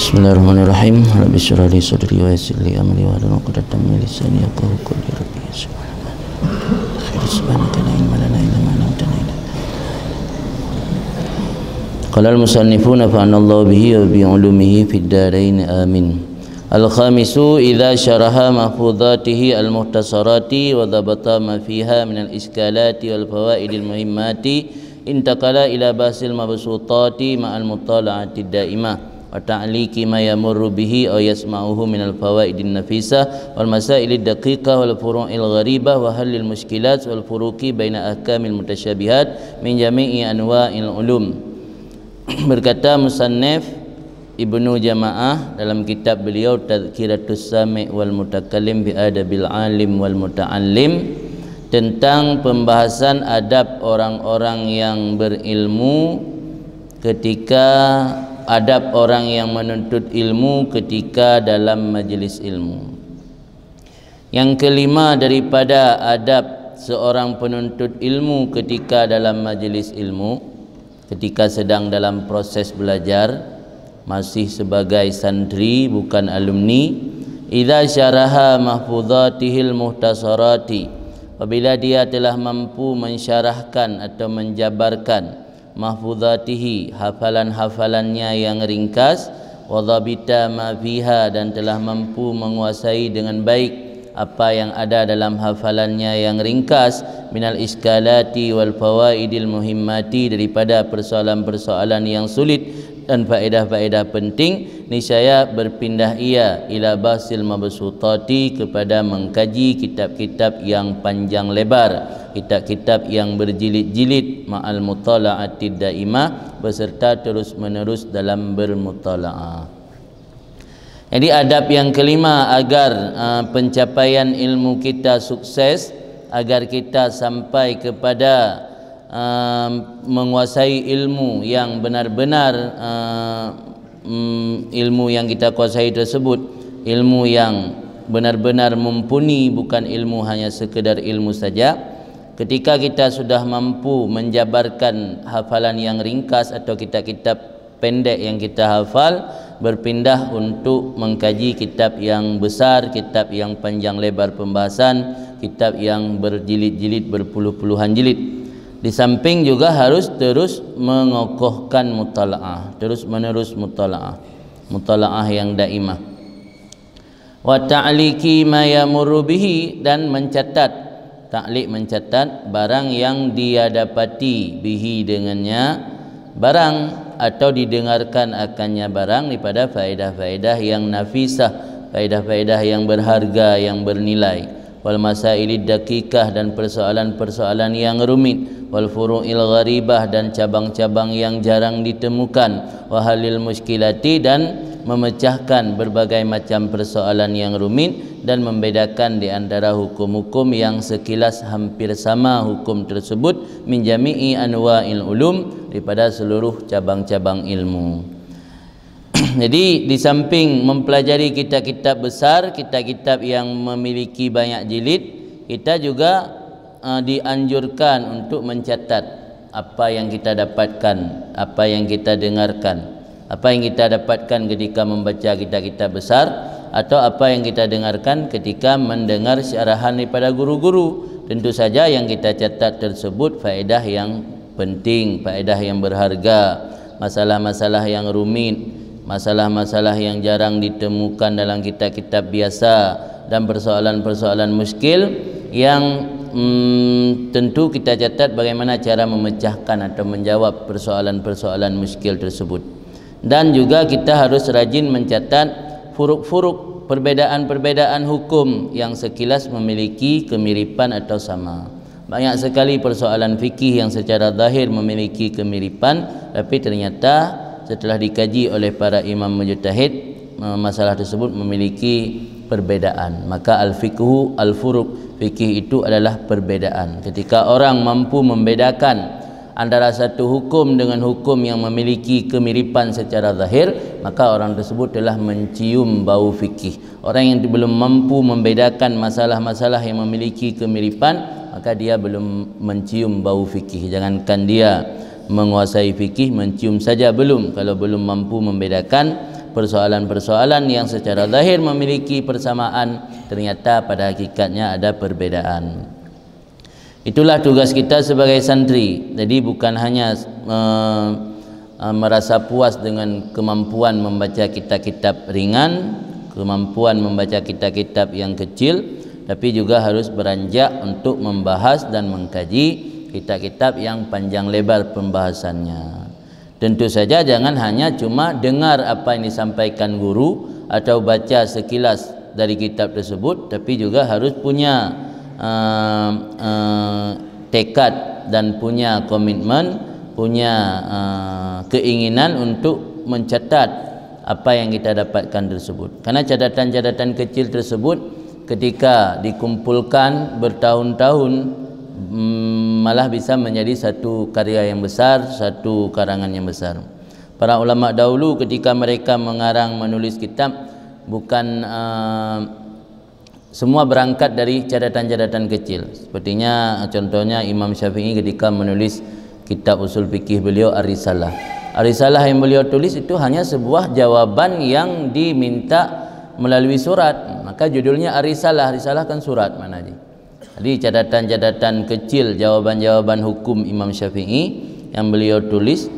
Bismillahirrahmanirrahim. Rabbi shrah li sadri wa yassir li amri wahlul 'uqdatam min lisani yafqahu qawli. Rabbi subhanaka la ilma lana illa ma 'allamtana. Qala al-musannifuna fa anallahu bihi wa bi 'ulumihi fid darain amin. Al-khamisu idza syaraha mahfuzatihi al-muhtasarati wa dhabata ma fiha min al-iskalati wal fawaidil muhimmati intakala ila basil mabsutati ma'al mutala'ati daimah wa ta'liqi ma yamurru bihi aw yasma'uhu min al-fawaidin nafisah wal masailid daqiqah wal furu'il gharibah wa halil mushkilat wal furuqi baina ahkamil mutasyabihat min jami'i anwa'il ulum. Berkata musannif Ibnu Jamaah dalam kitab beliau Tadhkiratus Sami' wal Mutakallim bi Adabil Alim wal Muta'allim tentang pembahasan adab orang-orang yang berilmu ketika adab orang yang menuntut ilmu ketika dalam majlis ilmu. Yang kelima daripada adab seorang penuntut ilmu ketika dalam majlis ilmu, ketika sedang dalam proses belajar, masih sebagai santri bukan alumni, idza syaraha mahfuzatihil muhtasarati, apabila dia telah mampu mensyarahkan atau menjabarkan mahfuzatihi, hafalan-hafalannya yang ringkas, wa dhabita ma fiha, dan telah mampu menguasai dengan baik apa yang ada dalam hafalannya yang ringkas, minal iskalati wal fawaidil muhimmati, daripada persoalan-persoalan yang sulit dan faedah-faedah penting, niscaya berpindah ia ila basil mabsutati, kepada mengkaji kitab-kitab yang panjang lebar, kitab-kitab yang berjilid-jilid, ma'al mutala'atid daimah, beserta terus-menerus dalam bermutala'ah. Jadi adab yang kelima agar pencapaian ilmu kita sukses, agar kita sampai kepada menguasai ilmu yang benar-benar ilmu yang kita kuasai tersebut, ilmu yang benar-benar mumpuni, bukan ilmu hanya sekedar ilmu saja. Ketika kita sudah mampu menjabarkan hafalan yang ringkas atau kitab-kitab pendek yang kita hafal, berpindah untuk mengkaji kitab yang besar, kitab yang panjang lebar pembahasan, kitab yang berjilid-jilid, berpuluh-puluhan jilid. Di samping juga harus terus mengokohkan mutala'ah, terus menerus mutala'ah yang daimah. Wa ta'liqi ma yamurru bihi, dan mencatat, ta'liq mencatat barang yang dia dapati, bihi dengannya barang, atau didengarkan akannya barang, daripada faedah-faedah yang nafisah, faedah-faedah yang berharga, yang bernilai, wal masailid daqiqah, dan persoalan-persoalan yang rumit, wal furu'il gharibah, dan cabang-cabang yang jarang ditemukan, wa halil muskilati, dan memecahkan berbagai macam persoalan yang rumit dan membedakan di antara hukum-hukum yang sekilas hampir sama hukum tersebut, min jami'i anwa'il ulum, daripada seluruh cabang-cabang ilmu. Jadi di samping mempelajari kitab-kitab besar, kitab-kitab yang memiliki banyak jilid, kita juga dianjurkan untuk mencatat apa yang kita dapatkan, apa yang kita dengarkan, apa yang kita dapatkan ketika membaca kitab-kitab besar, atau apa yang kita dengarkan ketika mendengar syarahan daripada guru-guru. Tentu saja yang kita catat tersebut faedah yang penting, faedah yang berharga, masalah-masalah yang rumit, masalah-masalah yang jarang ditemukan dalam kitab-kitab biasa, dan persoalan-persoalan muskil yang tentu kita catat bagaimana cara memecahkan atau menjawab persoalan-persoalan muskil tersebut. Dan juga kita harus rajin mencatat furuk-furuk, perbedaan-perbedaan hukum yang sekilas memiliki kemiripan atau sama. Banyak sekali persoalan fikih yang secara zahir memiliki kemiripan, tapi ternyata setelah dikaji oleh para imam mujtahid, masalah tersebut memiliki perbedaan. Maka al-fiqhu al-furuq, fikih itu adalah perbedaan. Ketika orang mampu membedakan antara satu hukum dengan hukum yang memiliki kemiripan secara zahir, maka orang tersebut telah mencium bau fikih. Orang yang belum mampu membedakan masalah-masalah yang memiliki kemiripan, maka dia belum mencium bau fikih. Jangankan dia menguasai fikih, mencium saja belum, kalau belum mampu membedakan persoalan-persoalan yang secara zahir memiliki persamaan, ternyata pada hakikatnya ada perbedaan. Itulah tugas kita sebagai santri. Jadi bukan hanya merasa puas dengan kemampuan membaca kitab-kitab ringan, kemampuan membaca kitab-kitab yang kecil, tapi juga harus beranjak untuk membahas dan mengkaji kitab-kitab yang panjang lebar pembahasannya. Tentu saja jangan hanya cuma dengar apa yang disampaikan guru atau baca sekilas dari kitab tersebut, tapi juga harus punya tekad dan punya komitmen, punya keinginan untuk mencatat apa yang kita dapatkan tersebut. Karena catatan-catatan kecil tersebut ketika dikumpulkan bertahun-tahun malah bisa menjadi satu karya yang besar, satu karangan yang besar. Para ulama dahulu ketika mereka mengarang menulis kitab, bukan semua berangkat dari catatan-catatan kecil. Sepertinya contohnya Imam Syafi'i ketika menulis kitab usul fikih beliau Ar-Risalah. Ar-Risalah yang beliau tulis itu hanya sebuah jawaban yang diminta melalui surat. Maka judulnya Ar-Risalah. Risalah kan surat maknanya. Jadi catatan-catatan kecil, jawaban-jawaban hukum Imam Syafi'i yang beliau tulis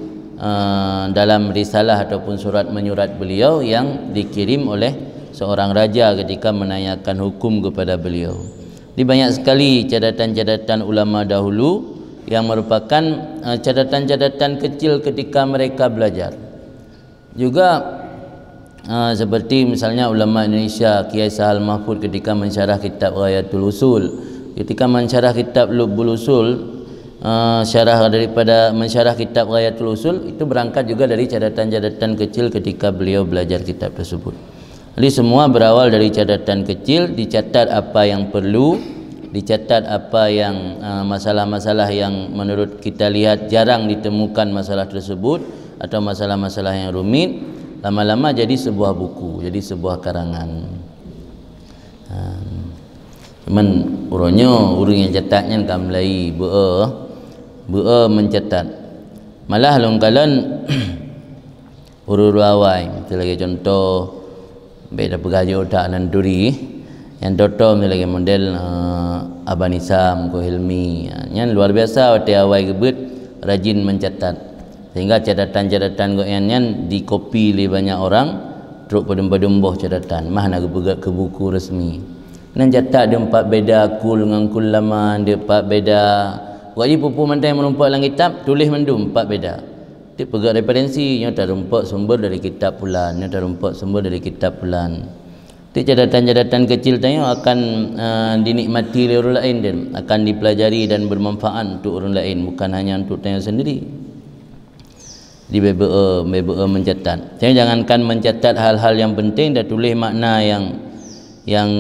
dalam risalah ataupun surat menyurat beliau yang dikirim oleh seorang raja ketika menanyakan hukum kepada beliau. Di banyak sekali catatan-catatan ulama dahulu yang merupakan catatan-catatan kecil ketika mereka belajar. Juga seperti misalnya ulama Indonesia Kiai Sahal Mahfud ketika mensyarah kitab Ghayatul Usul, ketika mensyarah kitab Lubbul Usul, mensyarah kitab Ghayatul Usul itu berangkat juga dari catatan-catatan kecil ketika beliau belajar kitab tersebut. Jadi semua berawal dari catatan kecil, dicatat apa yang perlu, dicatat apa yang masalah-masalah yang menurut kita lihat jarang ditemukan masalah tersebut atau masalah-masalah yang rumit, lama-lama jadi sebuah buku, jadi sebuah karangan. Cuman urang yang catatnya kan mulai bea mencatat. Malah longkalan uru awai, lagi contoh beda pegajo tak nanduri yang toto lagi model Aban Isam ko Hilmi yang luar biasa wate awai gebet rajin mencatat sehingga catatan-catatan ko yang dikopi oleh banyak orang teruk padum-padum boh catatan mah nak ke buku resmi nan catat dia empat beda kul dengan kul laman dia empat beda wajib pupu mantai melumpat dalam kitab tulis mendum empat beda. Dia pegang referensi, yang terumpak sumber dari kitab pulan, yang terumpak sumber dari kitab pulan. Itu catatan-catatan kecil tanya akan dinikmati oleh orang lain dan akan dipelajari dan bermanfaat untuk orang lain, bukan hanya untuk tanya sendiri. Di BBE mencatat. Saya jangankan mencatat hal-hal yang penting, dah tulis makna yang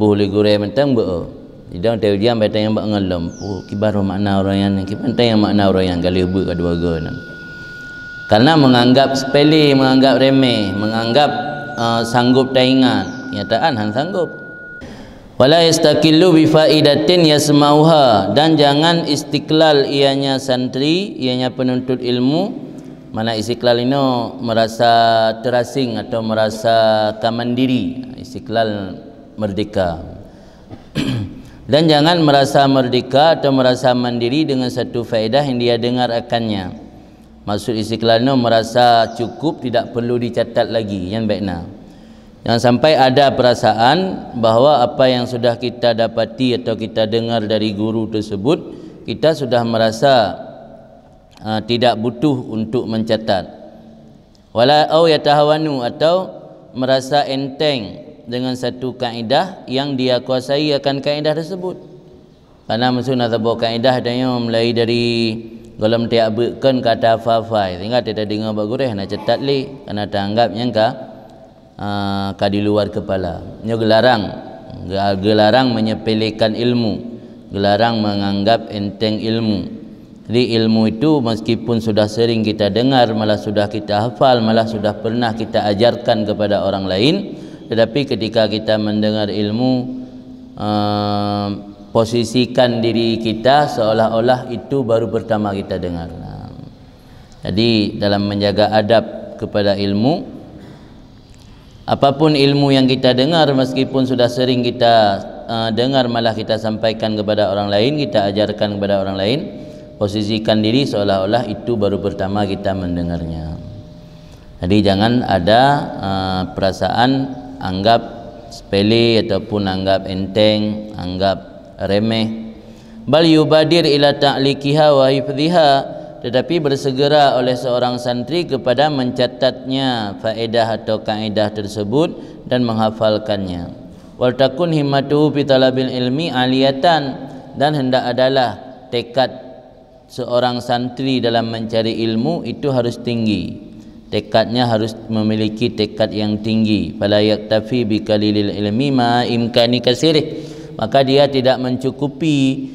boleh goreng mentang BE. Jadi dia diam baca yang ngalam. Oh, kibar makna orang yang kibar yang makna orang yang kali BE kedua gana. Karena menganggap sepele, menganggap remeh, menganggap sanggup tak ingat, kenyataan han sanggup. Wala yastakillu bi faidatin yasmauha, dan jangan istiqlal ianya santri, ianya penuntut ilmu. Mana istiqlal ini merasa terasing atau merasa mandiri, istiqlal merdeka. Dan jangan merasa merdeka atau merasa mandiri dengan satu faedah yang dia dengar akannya. Maksud istiqlal itu merasa cukup, tidak perlu dicatat lagi, yang baiknya. Jangan sampai ada perasaan bahawa apa yang sudah kita dapati atau kita dengar dari guru tersebut, kita sudah merasa tidak butuh untuk mencatat. Wala au yatahawanu, atau merasa enteng dengan satu kaedah yang dia kuasai akan kaedah tersebut. Karena maksud nak tahu kaedah adanya mulai dari dalam tiap berkan kata fafai sehingga tidak dengar bagureh nak cetat li karena tanggapnya ka di luar kepala. Nya gelarang menyepelekan ilmu, gelarang menganggap enteng ilmu. Jadi ilmu itu meskipun sudah sering kita dengar, malah sudah kita hafal, malah sudah pernah kita ajarkan kepada orang lain, tetapi ketika kita mendengar ilmu, posisikan diri kita seolah-olah itu baru pertama kita dengar. Jadi dalam menjaga adab kepada ilmu, Apapun ilmu yang kita dengar, meskipun sudah sering kita dengar, malah kita sampaikan kepada orang lain, kita ajarkan kepada orang lain, posisikan diri seolah-olah itu baru pertama kita mendengarnya. Jadi jangan ada perasaan anggap sepele ataupun anggap enteng, anggap remeh. Bal yubadir ila ta'liqiha wa hifdhiha, tetapi bersegera oleh seorang santri kepada mencatatnya faedah atau kaedah tersebut dan menghafalkannya. Wal takun himmatuhu fi talabil ilmi aliyatan, dan hendak adalah tekad seorang santri dalam mencari ilmu itu harus tinggi. Tekadnya harus memiliki tekad yang tinggi. Fala yaktafi bi qalilil ilmi ma imkani kasirih, maka dia tidak mencukupi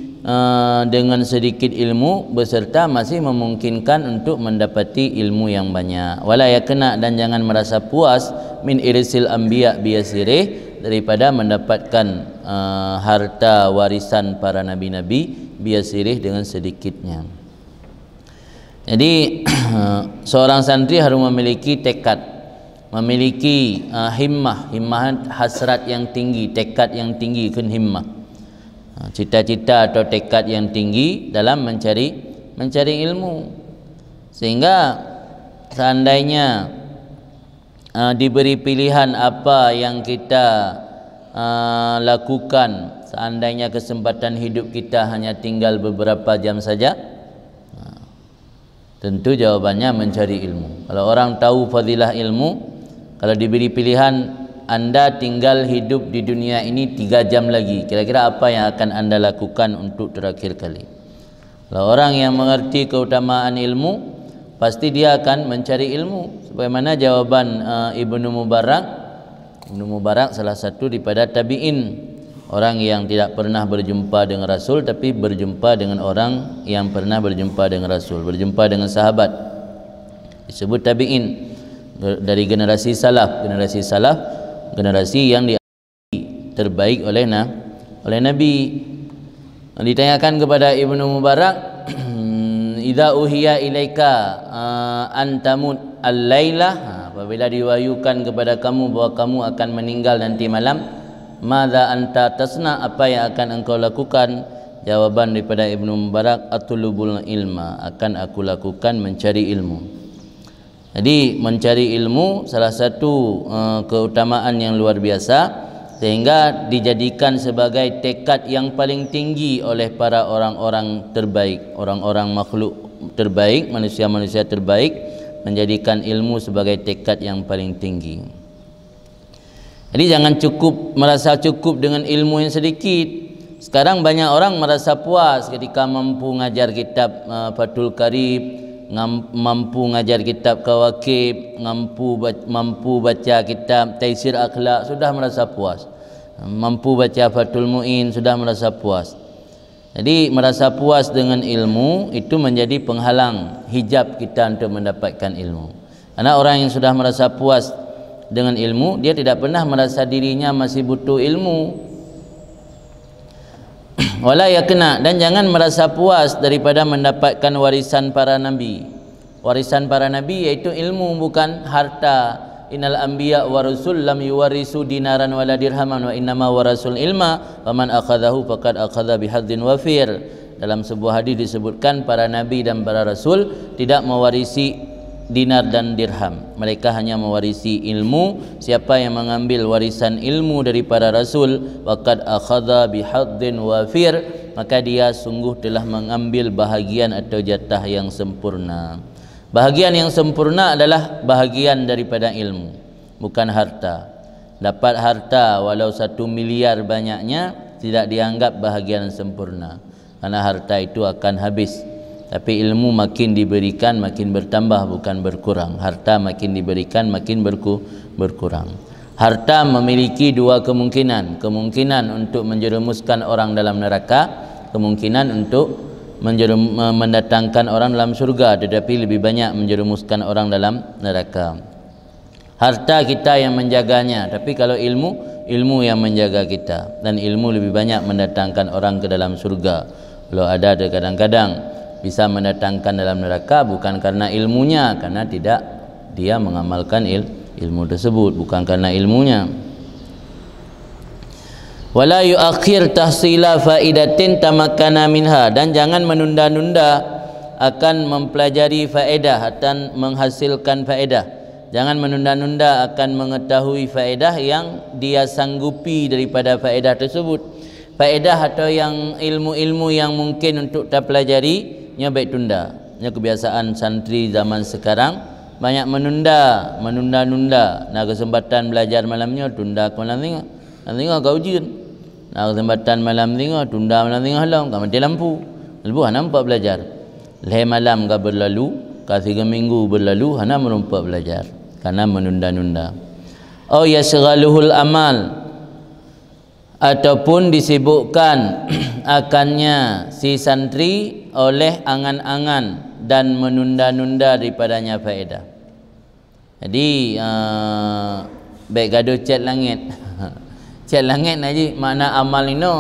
dengan sedikit ilmu beserta masih memungkinkan untuk mendapati ilmu yang banyak. Wala yakna, dan jangan merasa puas min irsil anbiya biyasirih, daripada mendapatkan harta warisan para nabi-nabi biyasirih, dengan sedikitnya. Jadi seorang santri harus memiliki tekad, memiliki himmah hasrat yang tinggi, tekad yang tinggi, kun himmah, cita-cita atau tekad yang tinggi dalam mencari ilmu. Sehingga seandainya diberi pilihan apa yang kita lakukan, seandainya kesempatan hidup kita hanya tinggal beberapa jam saja, tentu jawabannya mencari ilmu. Kalau orang tahu fadilah ilmu, kalau diberi pilihan Anda tinggal hidup di dunia ini 3 jam lagi, kira-kira apa yang akan Anda lakukan untuk terakhir kali? Kalau orang yang mengerti keutamaan ilmu, pasti dia akan mencari ilmu. Sebagaimana jawaban Ibnu Mubarak salah satu daripada tabi'in, orang yang tidak pernah berjumpa dengan Rasul tapi berjumpa dengan orang yang pernah berjumpa dengan Rasul, berjumpa dengan sahabat, disebut tabi'in, dari generasi salaf, generasi yang terbaik oleh Nabi. Ditanyakan kepada Ibnu Mubarak, idza uhiya ilaika antamut al-lailah, apabila diwahyukan kepada kamu bahwa kamu akan meninggal nanti malam, madza anta tasna, apa yang akan engkau lakukan? Jawaban daripada Ibnu Mubarak, atulubul ilma, akan aku lakukan mencari ilmu. Jadi mencari ilmu salah satu keutamaan yang luar biasa, sehingga dijadikan sebagai tekad yang paling tinggi oleh para orang-orang terbaik, orang-orang makhluk terbaik, manusia-manusia terbaik, menjadikan ilmu sebagai tekad yang paling tinggi. Jadi jangan merasa cukup dengan ilmu yang sedikit. Sekarang banyak orang merasa puas ketika mampu mengajar kitab Fathul Qarib, mampu mengajar kitab Kawakib, mampu baca kitab Taisir Akhlak, sudah merasa puas. Mampu baca Fathul Mu'in, sudah merasa puas. Jadi merasa puas dengan ilmu itu menjadi penghalang, hijab kita untuk mendapatkan ilmu. Karena orang yang sudah merasa puas dengan ilmu, dia tidak pernah merasa dirinya masih butuh ilmu. Wala yakna, dan jangan merasa puas daripada mendapatkan warisan para nabi. Warisan para nabi yaitu ilmu, bukan harta. Innal anbiya wa rusul lam yuwarisu dinaran wala dirhaman wa innama warasul ilma faman akhadahu faqad akhadha bihadzin wafir. Dalam sebuah hadis disebutkan para nabi dan para rasul tidak mewarisi dinar dan dirham, mereka hanya mewarisi ilmu. Siapa yang mengambil warisan ilmu dari para rasul, waqad akhadha bihadzin wafir, maka dia sungguh telah mengambil bahagian atau jatah yang sempurna. Bahagian yang sempurna adalah bahagian daripada ilmu, bukan harta. Dapat harta walau 1 miliar banyaknya tidak dianggap bahagian sempurna, karena harta itu akan habis. Tapi ilmu makin diberikan makin bertambah, bukan berkurang. Harta makin diberikan makin berkurang. Harta memiliki 2 kemungkinan. Kemungkinan untuk menjerumuskan orang dalam neraka, kemungkinan untuk mendatangkan orang dalam surga, tetapi lebih banyak menjerumuskan orang dalam neraka. Harta kita yang menjaganya, tapi kalau ilmu yang menjaga kita. Dan ilmu lebih banyak mendatangkan orang ke dalam surga. Kalau ada kadang-kadang bisa mendatangkan dalam neraka, bukan karena ilmunya, karena tidak dia mengamalkan ilmu tersebut, bukan karena ilmunya. Wala yuakhir tahsila faidatin tamakkana minha, dan jangan menunda-nunda akan mempelajari faedah dan menghasilkan faedah. Jangan menunda-nunda akan mengetahui faedah yang dia sanggupi daripada faedah tersebut. Faedah atau yang ilmu-ilmu yang mungkin untuk kita pelajari, nya baik tunda. Nya kebiasaan santri zaman sekarang banyak menunda-nunda. Nah, kesempatan belajar malamnya tunda ke malam tengah. Malam tengah kau ujian. Nah, kesempatan malam tengah tunda malam tengah halam, kau mati lampu. Lepas nampak belajar. Leh malam kau berlalu, kau 3 minggu berlalu, hana merumpak belajar karena menunda-nunda. Oh yasghaluhul amal, ataupun disibukkan akannya si santri oleh angan-angan dan menunda-nunda daripadanya faedah. Jadi baik gaduh cat langit. Cat langit aja makna amal ini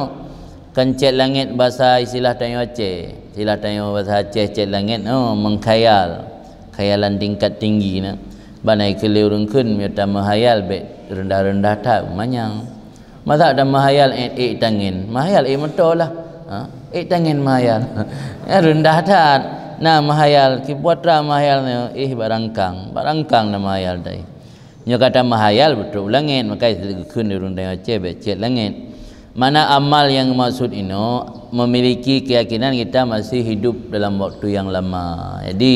kan cat langit bahasa istilah Tanyo Aceh. Istilah Tanyo bahasa Aceh cat langit mengkhayal, khayalan tingkat tinggi nah. Banai kelih urungkeun miata menghayal baik rendah-rendah tak manyang. Masa ada mahayal tangin, mahayal betul lah. Tangin mahayal. Rendah tak. Nah mahayal ki puatra mahayal barangkang na mahayal dai. Nya kata mahayal betul langit, maka keun urung tengok Aceh becet langit. Mana amal yang maksud ini memiliki keyakinan kita masih hidup dalam waktu yang lama. Jadi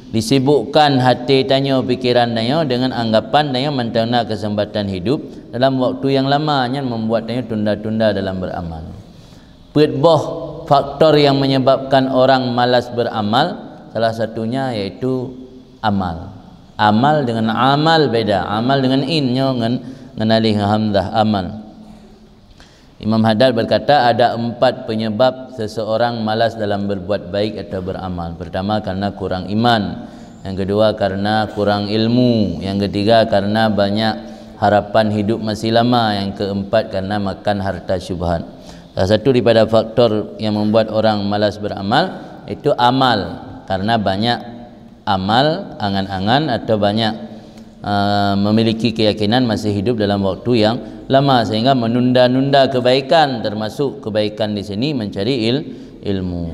disibukkan hati tanya, pikiran tanya dengan anggapan tanya mentena kesempatan hidup dalam waktu yang lama, yang membuat tanya tunda-tunda dalam beramal. Boh faktor yang menyebabkan orang malas beramal, salah satunya yaitu amal. Amal dengan amal beda. Amal dengan innya dengan alih hamzah amal. Imam Haddad berkata ada 4 penyebab seseorang malas dalam berbuat baik atau beramal. Pertama karena kurang iman, yang kedua karena kurang ilmu, yang ketiga karena banyak harapan hidup masih lama, yang keempat karena makan harta syubhat. Salah satu daripada faktor yang membuat orang malas beramal itu amal, karena banyak amal, angan-angan atau banyak memiliki keyakinan masih hidup dalam waktu yang lama sehingga menunda-nunda kebaikan, termasuk kebaikan di sini mencari ilmu.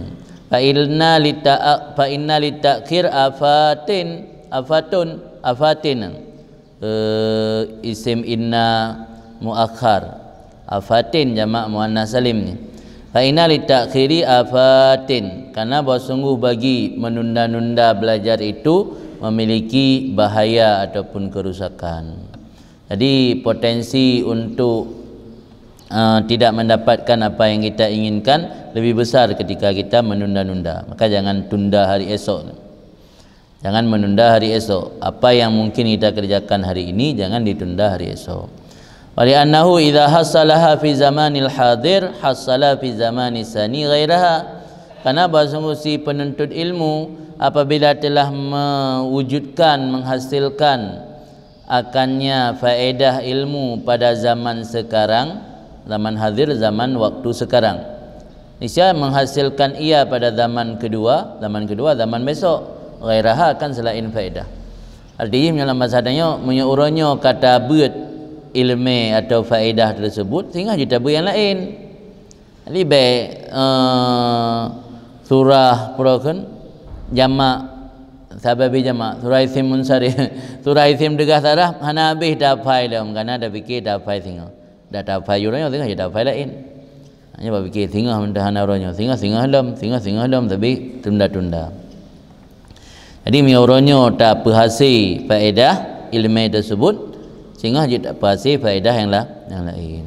Fa inna litakhir afatin isim inna muakhar, afatin jamak muannas salim ni. Fa inna litakhiri afatin, karena bahawa sungguh bagi menunda-nunda belajar itu memiliki bahaya ataupun kerusakan. Jadi potensi untuk tidak mendapatkan apa yang kita inginkan lebih besar ketika kita menunda-nunda. Maka jangan tunda hari esok. Jangan menunda hari esok. Apa yang mungkin kita kerjakan hari ini jangan ditunda hari esok. Wali annahu idza hasalaha fi zamanil hadir hasala fi zamani sani ghairaha. Karena sungguh si penuntut ilmu apabila telah mewujudkan, menghasilkan akannya faedah ilmu pada zaman sekarang, zaman hadir, zaman waktu sekarang, niscaya menghasilkan ia pada zaman kedua, zaman besok, ghairaha akan selain faedah. Artinya dalam bahasa adanya menyuruhnya kata buat ilmu atau faedah tersebut sehingga kita buat yang lain. Jadi baik surah purakan jamak sababi jamak surah isim munsari surah isim degah tarah hana habis dah fai dah kerana dah fikir dah fai singa dah fai urangnya tengah dah fai lain hanya berfikir singa hendak hana urangnya singa halam tapi tunda-tunda. Jadi miurangnya tak berhasil faedah ilmu tersebut sehingga dia tak berhasil faedah yang lain.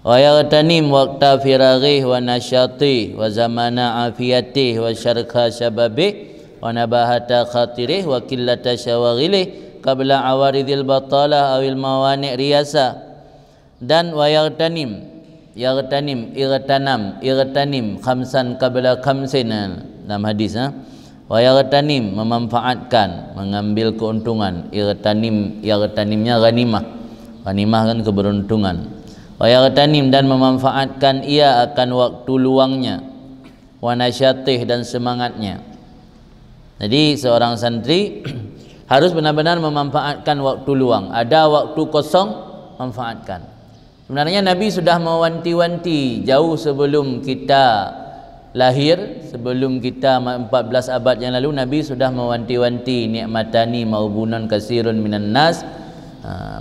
Wa yagtanim waqta firaghih wa nasyatih wa zamana afiyatih wa syarqa syababih wa nabahata khatirih wa qillata syawaghilih qabla awaridil batalah awil mawani' riyasa. Dan wa yagtanim khamsan qabla khamsin dalam hadis wa yagtanim memanfaatkan, mengambil keuntungan. Yagtanimnya ghanimah kan keberuntungan. Wa yagtanim dan memanfaatkan ia akan waktu luangnya, wa nasyatih dan semangatnya. Jadi seorang santri harus benar-benar memanfaatkan waktu luang. Ada waktu kosong, manfaatkan. Sebenarnya Nabi sudah mewanti-wanti jauh sebelum kita lahir, sebelum kita 14 abad yang lalu, Nabi sudah mewanti-wanti nikmatani maubunun kasirun minan nas,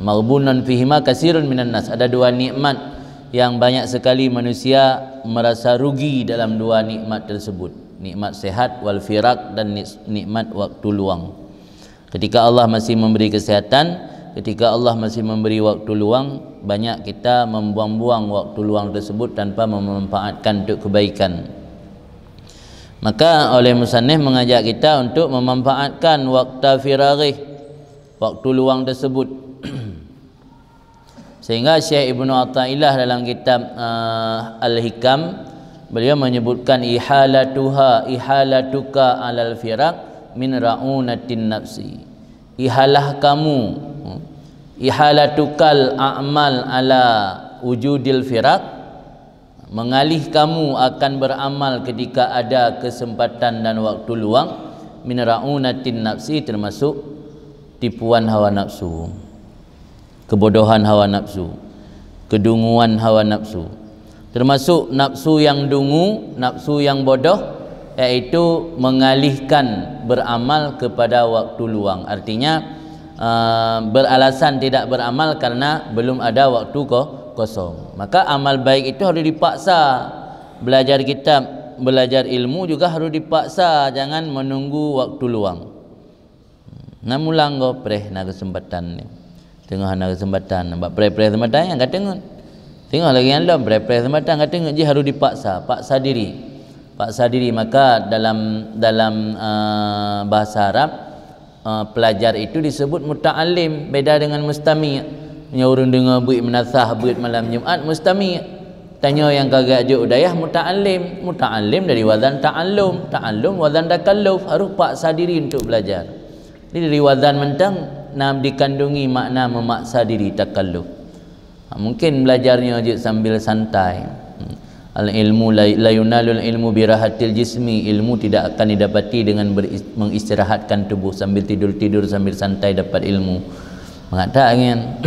maubunun fihima kasirun minan nas. Ada dua nikmat yang banyak sekali manusia merasa rugi dalam dua nikmat tersebut, nikmat sehat wal firaq dan nikmat waktu luang. Ketika Allah masih memberi kesehatan, ketika Allah masih memberi waktu luang, banyak kita membuang-buang waktu luang tersebut tanpa memanfaatkan untuk kebaikan. Maka oleh musannif mengajak kita untuk memanfaatkan waktu firagih, waktu luang tersebut. Sehingga Syekh Ibnu Athaillah dalam kitab Al-Hikam, beliau menyebutkan ihalatuka alal firaq min ra'unatin nafsi. Ihalah kamu, ihalatukal a'mal ala wujudil firaq, mengalih kamu akan beramal ketika ada kesempatan dan waktu luang, min ra'unatin nafsi, termasuk tipuan hawa nafsu, kebodohan hawa nafsu, kedunguan hawa nafsu. Termasuk nafsu yang dungu, nafsu yang bodoh, yaitu mengalihkan beramal kepada waktu luang. Artinya beralasan tidak beramal karena belum ada waktu kosong. Maka amal baik itu harus dipaksa. Belajar kitab, belajar ilmu juga harus dipaksa, jangan menunggu waktu luang. Namulang go preh na kesempatan ni. Tengah na kesempatan, nampak preh-preh kesempatan yang kata tengok. Tengok lagi yang dalam preh-preh kesempatan kata tengok je, harus dipaksa, paksa diri. Paksa diri. Maka dalam bahasa Arab, pelajar itu disebut muta'alim, beda dengan mustami'. Orang dengar buit menasah, buit malam Jumaat, mustami'. Tanya yang kagak juk udayah, muta'alim. Muta'alim dari wazan ta'allum, ta'allum wazan takalluf, harus paksa diri untuk belajar. Jadi dari wazan mentang nak dikandungi makna memaksa diri, takalluf. Mungkin belajarnya je sambil santai. Al-ilmu la yunalul ilmu birahatil jismi. Ilmu tidak akan didapati dengan mengistirahatkan tubuh, sambil tidur-tidur, sambil santai dapat ilmu. Mengatakan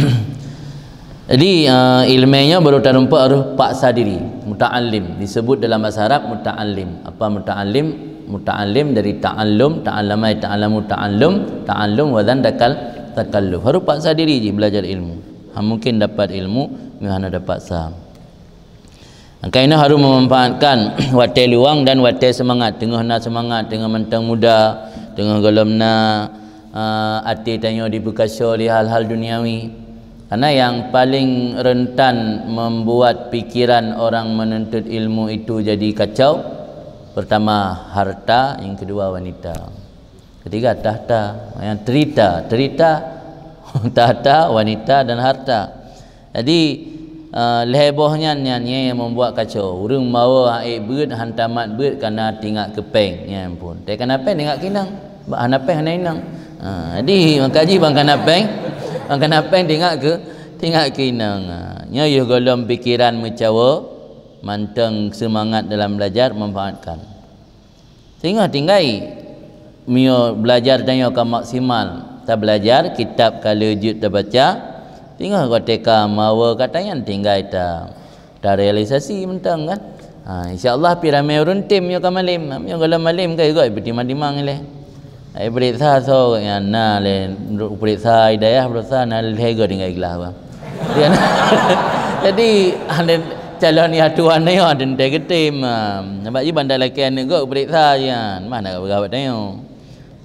jadi ilmunya baru terumpak harus paksa diri. Muta'allim disebut dalam bahasa Arab muta'allim. Apa muta'allim? Muta'allim dari ta'allum, ta'allama ta'allamu ta'allum, ta'allum wazan takalluf. Harus paksa diri je belajar ilmu. Mungkin dapat ilmu, hanya dapat paksa. Maka ini harus memanfaatkan waktu luang dan waktu semangat. Tengah nak semangat, tengah mentang muda, tengah galam nak hati tanya dibekasa oleh hal-hal duniawi. Karena yang paling rentan membuat pikiran orang menuntut ilmu itu jadi kacau, pertama harta, yang kedua wanita, ketiga tahta, yang terita tahta, wanita dan harta. Jadi lehebohnya nyanyi yang membuat kacau. Urang bawa air beut hantamat beut kerana tinggal kepeng, ya ampun. Tak kenapa tinggal kinang, bak hanapeng hana inang. Jadi makaji bang kanapeng tinggal ke inang. Nya yo golom pikiran mencawa, manteng semangat dalam belajar, manfaatkan. Tinggal mio belajar tanya ke maksimal. Tak belajar kitab kalau jud tak baca, tinggal koteka mawa katanya tinggal ta realisasi mentang kan. Insya-Allah piramai urun tim yo kamalim. Yo kalau malim kai goi betimang-timang le. Ai periksa so yang na le periksa hidayah periksa na le go tinggal ikhlas bang. Jadi ada calon ni tuan ni ada ndek tim. Nampak je bandar laki ni go periksa je. Mana gawat tanya.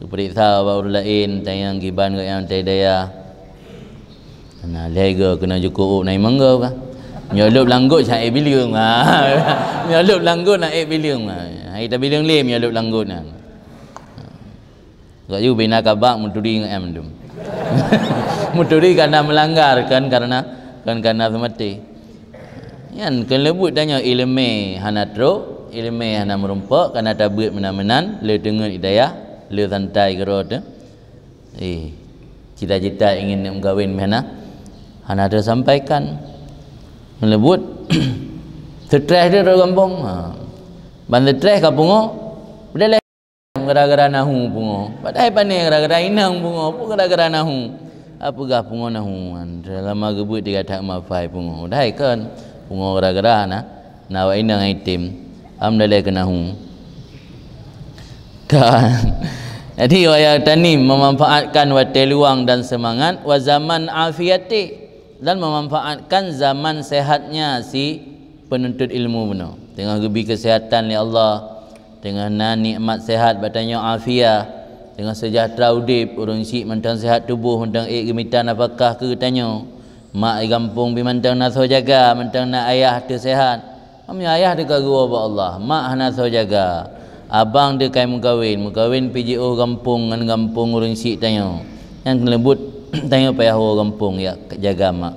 Periksa baru lain tayang giban ke yang hidayah. Nah lega kena cukup naik mangga kan. Nyolup langgut cak biliung. Nyolup langgut nak biliung. Hai ta biliung lem nyolup langgut nah. Gak juga bina kabak muturi ngam dum. Muturi karena melanggar kan karena semati. Yan kelebut tanya ilmu hanatro, ilmu hana merumpak karena tabut menan-menan le dengar hidayah, le santai gerot. Cita-cita ingin nak kahwin mana? Hana ada sampaikan. Melebut stres dia orang kampung. Ban stres kapungo. Bedah gara-gara nahu pungo. Padahal pandai gara-gara inang pungo, apa gara-gara nahu. Apakah pungo nahu? Dalam agebut dia kata mafai pungo. Dah kan pungo gara-gara na wa inang item. Amdalai kenahu. Kan. Jadi wayang tani memanfaatkan waktu luang dan semangat wa zaman afiati dan memanfaatkan zaman sehatnya si penuntut ilmu benar. Tengah gebi kesihatan li Allah, tengah nikmat sehat batanya afiah, tengah sejahtera udip, urang si mentang sehat tubuh, mentang gemitan apakah ke tanya. Mak di kampung pi mentang naso jaga, mentang nak ayah tu sehat. Kami ayah dia kagua ba Allah, mak naso jaga. Abang dia kai mukawin PJO kampung ngan kampung urang si tanya. Yang kelebut tanya payah orang kampung ya jaga mak.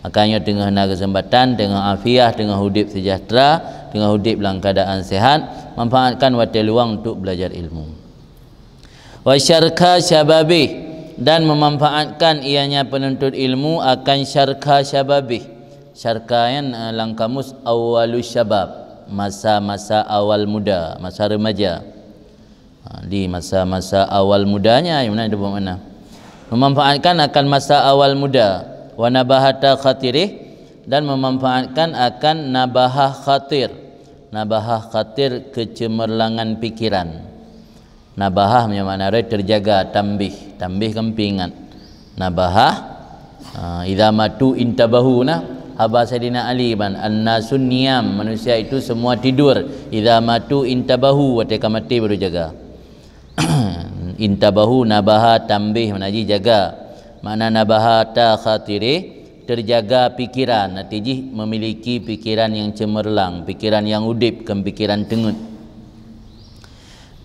Makanya tengah nak kesempatan, tengah afiah, tengah hidup sejahtera, tengah hidup dalam keadaan sehat, manfaatkan waktu luang untuk belajar ilmu. Wa syarka syababih dan memanfaatkan ianya penuntut ilmu akan syarka syababih. Syarka yang dalam kamus awalus syabab, masa-masa awal muda, masa remaja. Di masa-masa awal mudanya yang mana itu bermakna memanfaatkan akan masa awal muda wa nabahata khatirih dan memanfaatkan akan nabahah khatir. Nabahah khatir kecemerlangan pikiran. Nabahah punya makna terjaga, tambih kempingat. Nabahah idza matu intabahu haba Sayyidina Ali ban annasun niyam, manusia itu semua tidur. Idza matu intabahu, ketika mati baru jaga. Intabahu nabaha tambih menaji jaga. Makna nabaha ta khatiri terjaga pikiran, natijih memiliki pikiran yang cemerlang, pikiran yang udip, bukan pikiran tengut.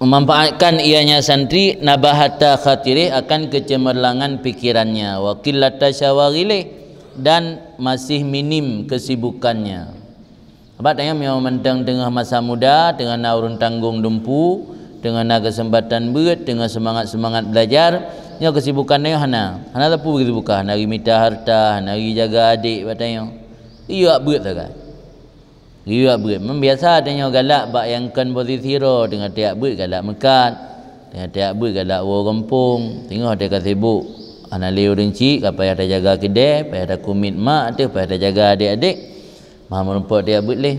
Memanfaatkan ianya santri nabahata khatiri akan kecemerlangan pikirannya, wa qillata syawaghilih dan masih minim kesibukannya. Sebab tanya memang mentang tengah masa muda, tengah naurun tanggung dumpu, dengan kesempatan berat, dengan semangat belajar, nya kesibukan dia hana tapu kesibukan hari minta harta, hari jaga adik batanya. Iya berat tak? Iya berat. Membiasa tanya galak bak yang kan posisi ro dengan tiap berat galak mekat, dengan tiap berat galak orang kampung, tengok dia sibuk. Ana leu rinci payah ada jaga kedai, payah ada kumit mak tu, payah ada jaga adik-adik. Mah merumput dia berat leh.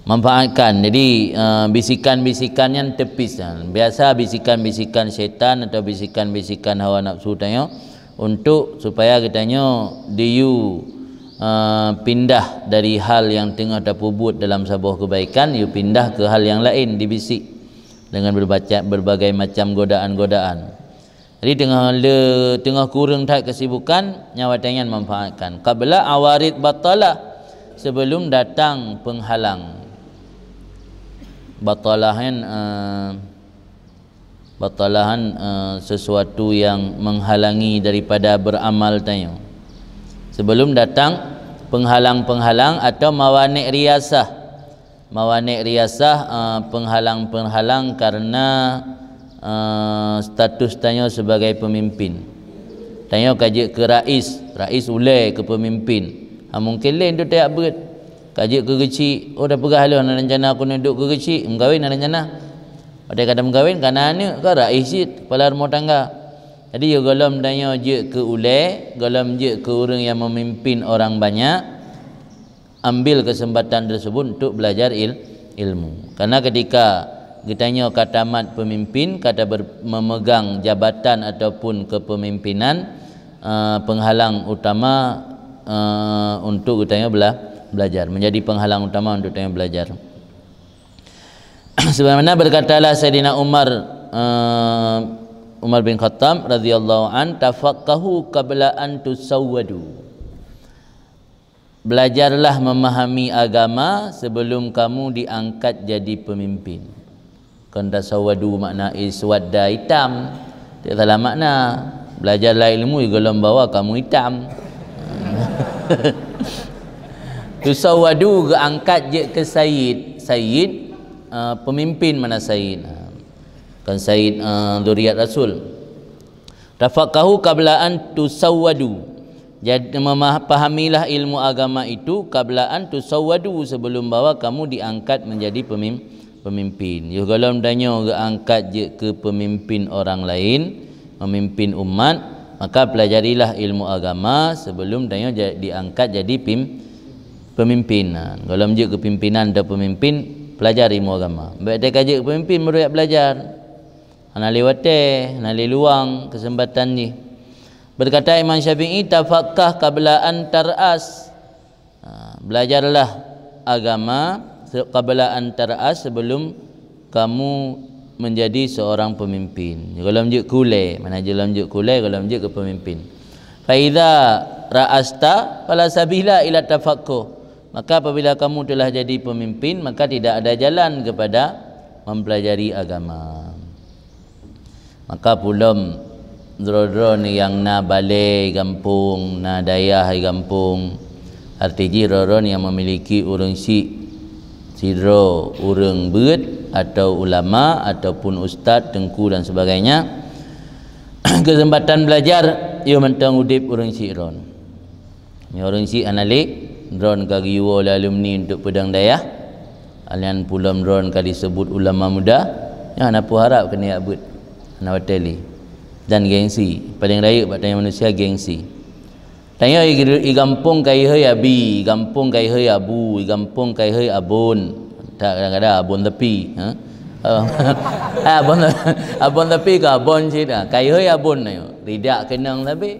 Manfaatkan. Jadi bisikan-bisikan yang tepis, biasa bisikan-bisikan syaitan atau bisikan-bisikan hawa nafsu tanya untuk supaya katanya diu pindah dari hal yang tengah terpubut dalam sebuah kebaikan, you pindah ke hal yang lain, dibisik dengan berbagai macam godaan-godaan. Jadi tengah kurang tak kesibukan, nyawa tangan manfaatkan. Qabla awarid batalah, sebelum datang penghalang. Batalahan sesuatu yang menghalangi daripada beramal tanya. Sebelum datang penghalang-penghalang atau mawanik riasah. Mawanik riasah penghalang-penghalang karena status tanya sebagai pemimpin. Tanya kaji ke rais ulai ke pemimpin. Mungkin lain tu tak berat. Kaji ke kecil, dah pegah lu nak rencana aku nak duduk ke kecil, mengkawin nak rencana. Pada kata mengkawin kerana ni ke rais kepala rumah tangga. Jadi yo golom tanya je ke ulai, golom je ke orang yang memimpin orang banyak, ambil kesempatan tersebut untuk belajar ilmu. Karena ketika ditanya kata mat pemimpin, kata memegang jabatan ataupun kepemimpinan, penghalang utama untuk ditanya belajar, menjadi penghalang utama untuk tanya belajar. Sebagaimana berkatalah Sayyidina Umar bin Khattab radhiyallahu an, tafaqahu qabla an tusawwadu. Belajarlah memahami agama sebelum kamu diangkat jadi pemimpin. Kan tasawwadu makna iswadda hitam, tak salah makna. Belajarlah ilmu golong bawa kamu hitam. Tusawwadu angkat je ke Sayyid. Pemimpin mana Sayyid? Kan Sayyid zuriat Rasul. Tafaqahu qabla an tusawwadu. Jadi memahamilah ilmu agama itu qabla an tusawwadu, sebelum bawa kamu diangkat menjadi pemimpin. Ya kalau danyo angkat je ke pemimpin orang lain, memimpin umat, maka pelajarilah ilmu agama sebelum danyo diangkat jadi pemimpinan. Kalau menjuk kepimpinan dan pemimpin, pelajari ilmu agama. Baik dia kaji ke pemimpin baru belajar. Ana lewate, ana luang kesempatan ni. Berkata Imam Syafi'i, tafakkah qabla an tar'as. Belajarlah agama qabla an tar'as, sebelum kamu menjadi seorang pemimpin. Kalau menjuk kulai, mana je menjuk kulai, kalau menjuk ke pemimpin. Fa idza ra'asta fala sabila ila tafaqquh. Maka apabila kamu telah jadi pemimpin, maka tidak ada jalan kepada mempelajari agama. Maka pulom dro-dro ni yang na balai kampung, na dayah kampung, artinya dro-dro ni yang memiliki urang sidro urang beut atau ulama ataupun ustaz, tengku dan sebagainya, kesempatan belajar ia mentang udip urang sidron. Ni urang sid analik dron kagi wal alumni untuk pedang dayah. Alian pulom dron kali disebut ulama muda. Ya ana pu harap kena abut. Ana wateli. Dan gengsi. Paling raya buat tanya manusia gengsi. Tanya i kampung kai heu abi, kampung kai heu abu, kampung kai heu abun. Tak kadang-kadang abun tepi, ha. Abun tepi ke abun sid. Kai heu abun ayo. Ridak kenang tapi.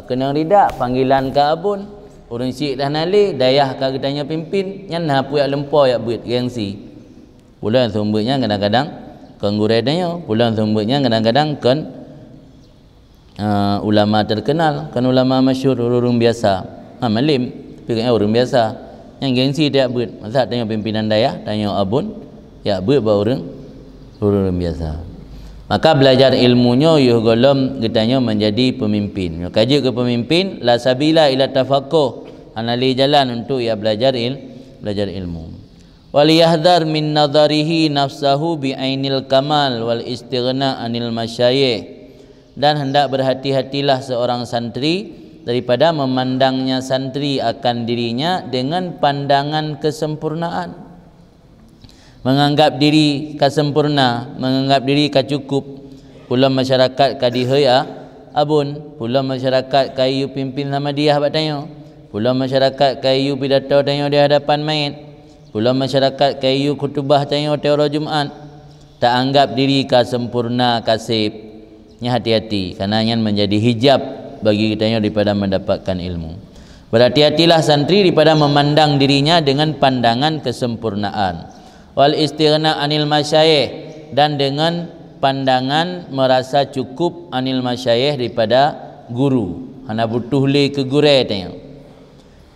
Kenang ridak panggilan ke abun. Orang syik dah nalik, dayah kau tanya pimpin, nyan hapu yak lempau yak buat gengsi. Pulang sumbernya kadang-kadang kenggurai tanya, pulang sumbernya kadang-kadang kan ulama terkenal, kan ulama masyhur, orang biasa. Malim, tapi kan orang biasa. Yang gengsi dia buat. Masa tanya pimpinan dayah, tanya abun, yak buat ba orang biasa. Maka belajar ilmunya yuh golom getanya menjadi pemimpin. Kaji ke pemimpin, la sabila ila tafaqquh. Anali jalan untuk ia belajar ilmu. Waliyahdhar min nadharihi nafsahu bi ainil kamal wal istighna anil masyayikh. Dan hendak berhati-hatilah seorang santri daripada memandangnya santri akan dirinya dengan pandangan kesempurnaan. Menganggap diri kasempurna, menganggap diri kacukup. Pula masyarakat kadihaya abun, pula masyarakat kayu pimpin sama dia batanya. Pula masyarakat kayu pidato tanya di hadapan mayit. Pula masyarakat kayu khutbah tanya teori Jumaat. Tak anggap diri kasempurna kasib. Nya hati-hati kerana yang menjadi hijab bagi kita daripada mendapatkan ilmu. Berhati-hatilah santri daripada memandang dirinya dengan pandangan kesempurnaan. Wal istighna anil masyayikh, dan dengan pandangan merasa cukup anil masyayikh daripada guru. Hana butuh le ke guru tanya.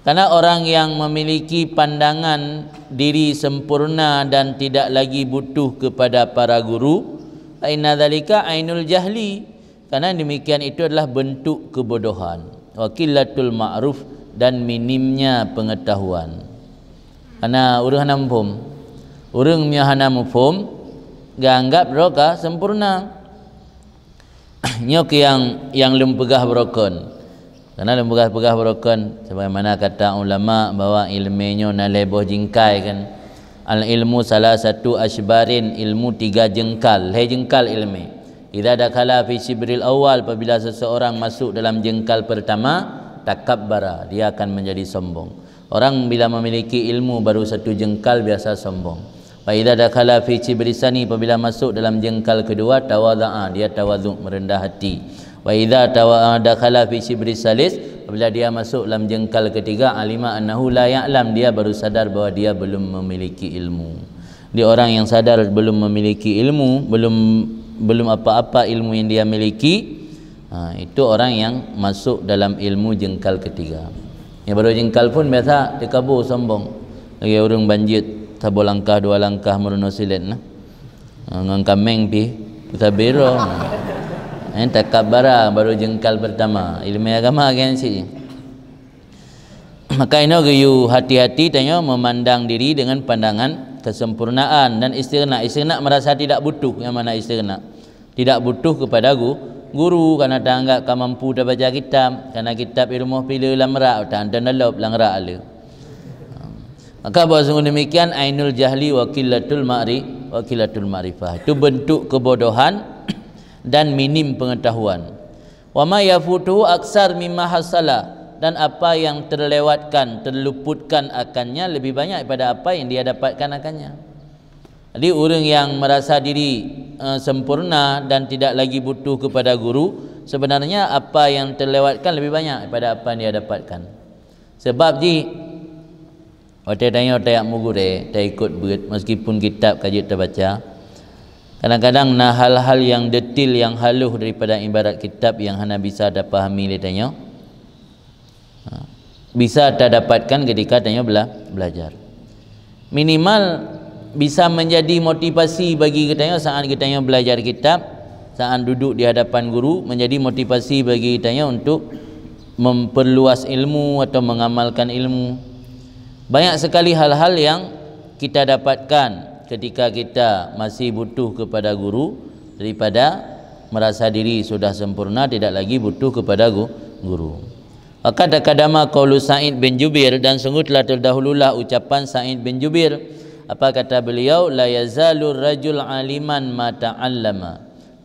Karena orang yang memiliki pandangan diri sempurna dan tidak lagi butuh kepada para guru, inna dzalika ainul jahli. Karena demikian itu adalah bentuk kebodohan. Wa qillatul ma'ruf, dan minimnya pengetahuan. Karena urang hana mufhum. Urang nya hana mufhum, ganggap roka sempurna. Nyok yang lempegah berokon. Karena lempegah berokon, sebagaimana kata ulama bahwa ilmunya naleboh jingkai kan. Al ilmu salah satu asbarin, ilmu 3 jengkal. Jengkal ilmu. Idza dakhala fi shibril awal, apabila seseorang masuk dalam jengkal pertama, takabbara, dia akan menjadi sombong. Orang bila memiliki ilmu baru 1 jengkal biasa sombong. Fa idza dakhala fi shibrisani, apabila masuk dalam jengkal kedua, tawadha'a, dia tawadhu, merendah hati. Wa idza dakhala fi shibris salis, apabila dia masuk dalam jengkal ketiga, alima annahu la ya'lam, dia baru sadar bahwa dia belum memiliki ilmu. Dia orang yang sadar belum memiliki ilmu, belum apa-apa ilmu yang dia miliki, itu orang yang masuk dalam ilmu jengkal ketiga. Yang baru jengkal pun biasa dikabur sombong. Lagi orang banjit sabo langkah 2 langkah merono silet nah. Ngang kameng pi tabiro. Takabbara baru jengkal pertama. Ilmu agama gengsi. Maka ini gayu hati-hati tanya memandang diri dengan pandangan kesempurnaan dan istighna. Istighna merasa tidak butuh. Yang mana istighna? Tidak butuh kepada guru karena tak anggap kau mampu dah baca kitab, karena kitab ilmu pilih lamra dan dalop langra ala. Maka bahwa sungguh demikian ainul jahli wa qillatul wa qillatul ma'rifah. Itu bentuk kebodohan dan minim pengetahuan. Wa ma yafutuhu aksar mimma hasala, dan apa yang terlewatkan, terluputkan akannya lebih banyak daripada apa yang dia dapatkan akannya. Jadi orang yang merasa diri sempurna dan tidak lagi butuh kepada guru, sebenarnya apa yang terlewatkan lebih banyak daripada apa yang dia dapatkan. Sebab ji waktu tanya tak mugure, tak ikut berat meskipun kitab kaji terbaca. Kadang-kadang nah hal-hal yang detil, yang halus daripada ibarat kitab yang hana bisa dah fahami dia tanya. Bisa tak dapatkan ketika tanya belajar. Minimal bisa menjadi motivasi bagi kita saat kita belajar kitab, saat duduk di hadapan guru, menjadi motivasi bagi kita untuk memperluas ilmu atau mengamalkan ilmu. Banyak sekali hal-hal yang kita dapatkan ketika kita masih butuh kepada guru, daripada merasa diri sudah sempurna tidak lagi butuh kepada guru. Qad taqaddama qaulu Sa'id bin Jubair, dan sungguh telah terdahululah ucapan Sa'id bin Jubair. Apa kata beliau? La yazalur rajul aliman ma ta'allama,